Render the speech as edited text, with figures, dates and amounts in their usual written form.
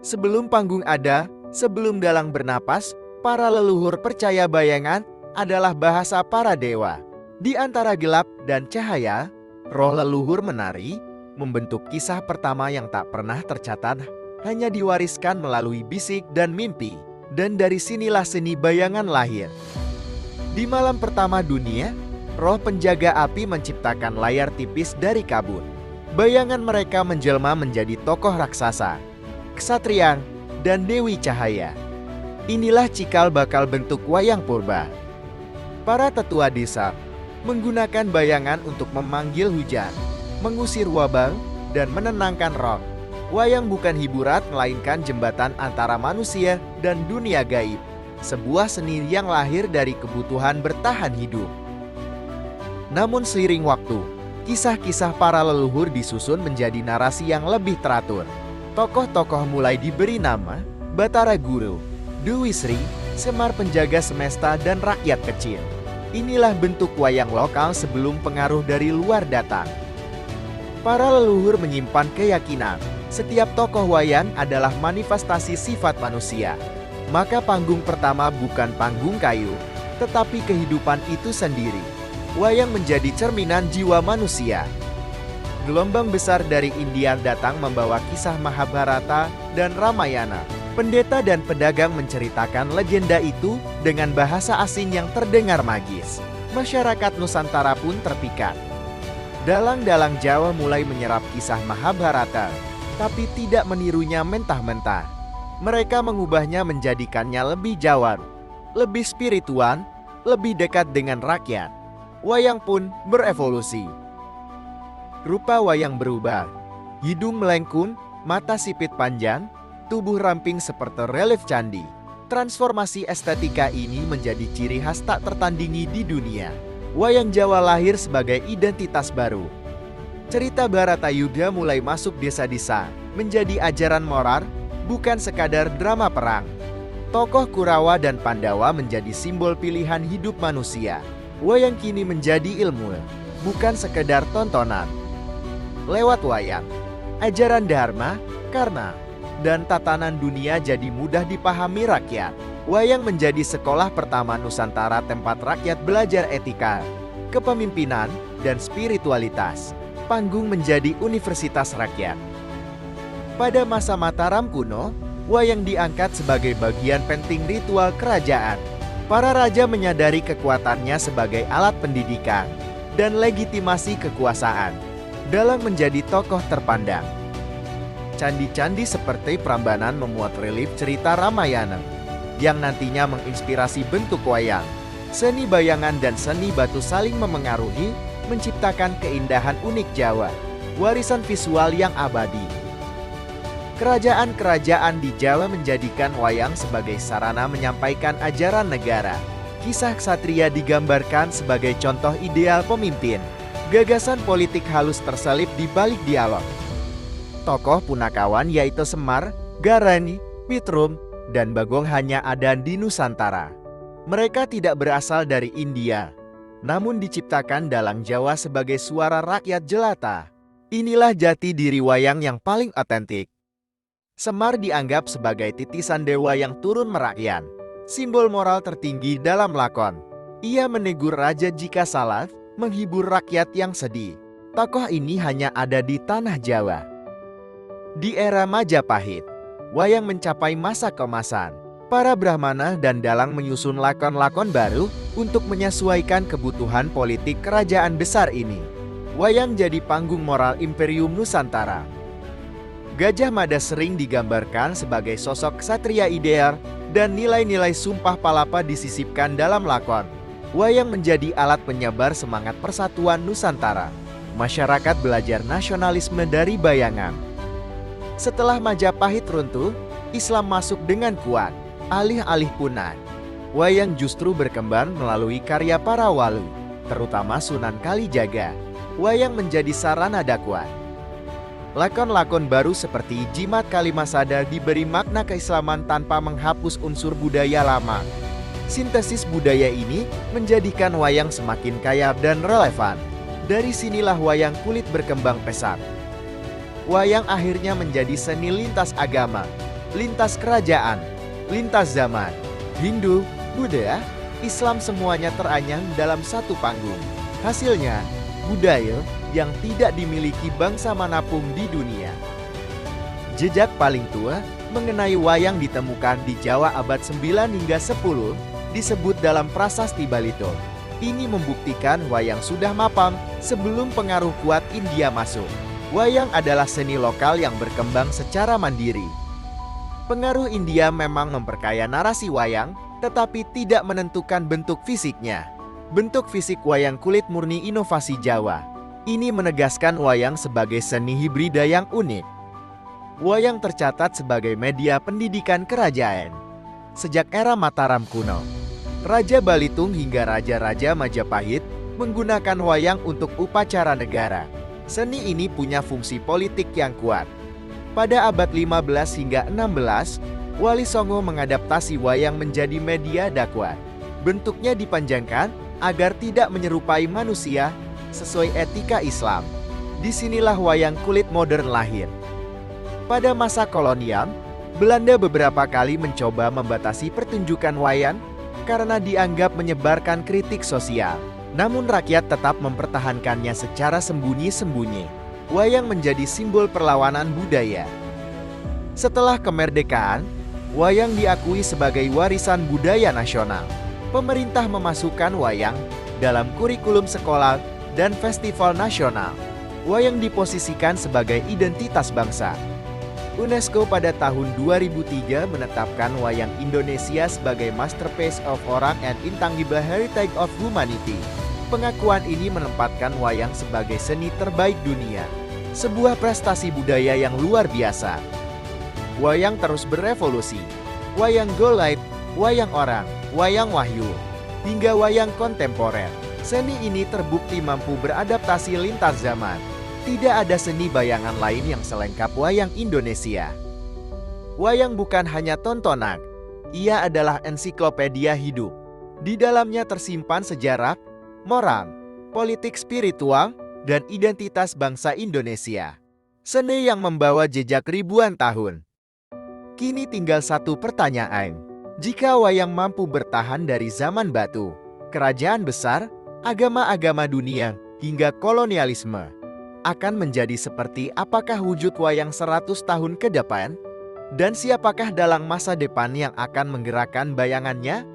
Sebelum panggung ada, sebelum dalang bernapas, para leluhur percaya bayangan adalah bahasa para dewa. Di antara gelap dan cahaya, roh leluhur menari, membentuk kisah pertama yang tak pernah tercatat, hanya diwariskan melalui bisik dan mimpi. Dan dari sinilah seni bayangan lahir. Di malam pertama dunia, roh penjaga api menciptakan layar tipis dari kabut. Bayangan mereka menjelma menjadi tokoh raksasa, ksatria, dan dewi cahaya. Inilah cikal bakal bentuk wayang purba. Para tetua desa menggunakan bayangan untuk memanggil hujan, mengusir wabah, dan menenangkan roh. Wayang bukan hiburan melainkan jembatan antara manusia dan dunia gaib. Sebuah seni yang lahir dari kebutuhan bertahan hidup. Namun seiring waktu, kisah-kisah para leluhur disusun menjadi narasi yang lebih teratur. Tokoh-tokoh mulai diberi nama, Batara Guru, Dewi Sri, Semar penjaga semesta dan rakyat kecil. Inilah bentuk wayang lokal sebelum pengaruh dari luar datang. Para leluhur menyimpan keyakinan, setiap tokoh wayang adalah manifestasi sifat manusia. Maka panggung pertama bukan panggung kayu, tetapi kehidupan itu sendiri. Wayang menjadi cerminan jiwa manusia. Gelombang besar dari India datang membawa kisah Mahabharata dan Ramayana. Pendeta dan pedagang menceritakan legenda itu dengan bahasa asing yang terdengar magis. Masyarakat Nusantara pun terpikat. Dalang-dalang Jawa mulai menyerap kisah Mahabharata, tapi tidak menirunya mentah-mentah. Mereka mengubahnya menjadikannya lebih jawar, lebih spiritual, lebih dekat dengan rakyat. Wayang pun berevolusi. Rupa wayang berubah. Hidung melengkung, mata sipit panjang, tubuh ramping seperti relief candi. Transformasi estetika ini menjadi ciri khas tak tertandingi di dunia. Wayang Jawa lahir sebagai identitas baru. Cerita Bharatayuddha mulai masuk desa-desa, menjadi ajaran moral, bukan sekadar drama perang. Tokoh Kurawa dan Pandawa menjadi simbol pilihan hidup manusia. Wayang kini menjadi ilmu, bukan sekedar tontonan. Lewat wayang, ajaran dharma, karma, dan tatanan dunia jadi mudah dipahami rakyat. Wayang menjadi sekolah pertama Nusantara tempat rakyat belajar etika, kepemimpinan, dan spiritualitas. Panggung menjadi universitas rakyat. Pada masa Mataram kuno, wayang diangkat sebagai bagian penting ritual kerajaan. Para raja menyadari kekuatannya sebagai alat pendidikan dan legitimasi kekuasaan. Dalang menjadi tokoh terpandang. Candi-candi seperti Prambanan memuat relief cerita Ramayana yang nantinya menginspirasi bentuk wayang. Seni bayangan dan seni batu saling memengaruhi, menciptakan keindahan unik Jawa, warisan visual yang abadi. Kerajaan-kerajaan di Jawa menjadikan wayang sebagai sarana menyampaikan ajaran negara. Kisah ksatria digambarkan sebagai contoh ideal pemimpin. Gagasan politik halus terselip di balik dialog. Tokoh punakawan yaitu Semar, Garani, Pitrum, dan Bagong hanya ada di Nusantara. Mereka tidak berasal dari India, namun diciptakan dalang Jawa sebagai suara rakyat jelata. Inilah jati diri wayang yang paling otentik. Semar dianggap sebagai titisan dewa yang turun merakyat, simbol moral tertinggi dalam lakon. Ia menegur raja jika salah, menghibur rakyat yang sedih. Tokoh ini hanya ada di tanah Jawa. Di era Majapahit, wayang mencapai masa keemasan. Para Brahmana dan dalang menyusun lakon-lakon baru untuk menyesuaikan kebutuhan politik kerajaan besar ini. Wayang jadi panggung moral Imperium Nusantara. Gajah Mada sering digambarkan sebagai sosok ksatria ideal dan nilai-nilai Sumpah Palapa disisipkan dalam lakon. Wayang menjadi alat penyebar semangat persatuan Nusantara. Masyarakat belajar nasionalisme dari bayangan. Setelah Majapahit runtuh, Islam masuk dengan kuat, alih-alih punah. Wayang justru berkembang melalui karya para wali, terutama Sunan Kalijaga. Wayang menjadi sarana dakwah. Lakon-lakon baru seperti Jimat Kalimasada diberi makna keislaman tanpa menghapus unsur budaya lama. Sintesis budaya ini menjadikan wayang semakin kaya dan relevan. Dari sinilah wayang kulit berkembang pesat. Wayang akhirnya menjadi seni lintas agama. lintas kerajaan, lintas zaman, Hindu, Buddha, Islam semuanya teranyam dalam satu panggung. Hasilnya, budaya yang tidak dimiliki bangsa manapun di dunia. Jejak paling tua mengenai wayang ditemukan di Jawa abad 9 hingga 10, disebut dalam prasasti Barito. Ini membuktikan wayang sudah mapan sebelum pengaruh kuat India masuk. Wayang adalah seni lokal yang berkembang secara mandiri. Pengaruh India memang memperkaya narasi wayang, tetapi tidak menentukan bentuk fisiknya. Bentuk fisik wayang kulit murni inovasi Jawa. Ini menegaskan wayang sebagai seni hibrida yang unik. Wayang tercatat sebagai media pendidikan kerajaan. Sejak era Mataram kuno, Raja Balitung hingga Raja-Raja Majapahit menggunakan wayang untuk upacara negara. Seni ini punya fungsi politik yang kuat. Pada abad 15 hingga 16, Wali Songo mengadaptasi wayang menjadi media dakwah. Bentuknya dipanjangkan agar tidak menyerupai manusia sesuai etika Islam. Disinilah wayang kulit modern lahir. Pada masa kolonial, Belanda beberapa kali mencoba membatasi pertunjukan wayang karena dianggap menyebarkan kritik sosial. Namun rakyat tetap mempertahankannya secara sembunyi-sembunyi. Wayang menjadi simbol perlawanan budaya. Setelah kemerdekaan, wayang diakui sebagai warisan budaya nasional. Pemerintah memasukkan wayang dalam kurikulum sekolah dan festival nasional. Wayang diposisikan sebagai identitas bangsa. UNESCO pada tahun 2003 menetapkan wayang Indonesia sebagai Masterpiece of Orang and Intangible Heritage of Humanity. Pengakuan ini menempatkan wayang sebagai seni terbaik dunia. Sebuah prestasi budaya yang luar biasa. Wayang terus berevolusi. Wayang golait, wayang orang, wayang wahyu, hingga wayang kontemporer. Seni ini terbukti mampu beradaptasi lintas zaman. Tidak ada seni bayangan lain yang selengkap wayang Indonesia. Wayang bukan hanya tontonan, ia adalah ensiklopedia hidup. Di dalamnya tersimpan sejarah, moral, politik spiritual, dan identitas bangsa Indonesia. Seni yang membawa jejak ribuan tahun. Kini tinggal satu pertanyaan. Jika wayang mampu bertahan dari zaman batu, kerajaan besar, agama-agama dunia, hingga kolonialisme, akan menjadi seperti apakah wujud wayang 100 tahun ke depan? Dan siapakah dalam masa depan yang akan menggerakkan bayangannya?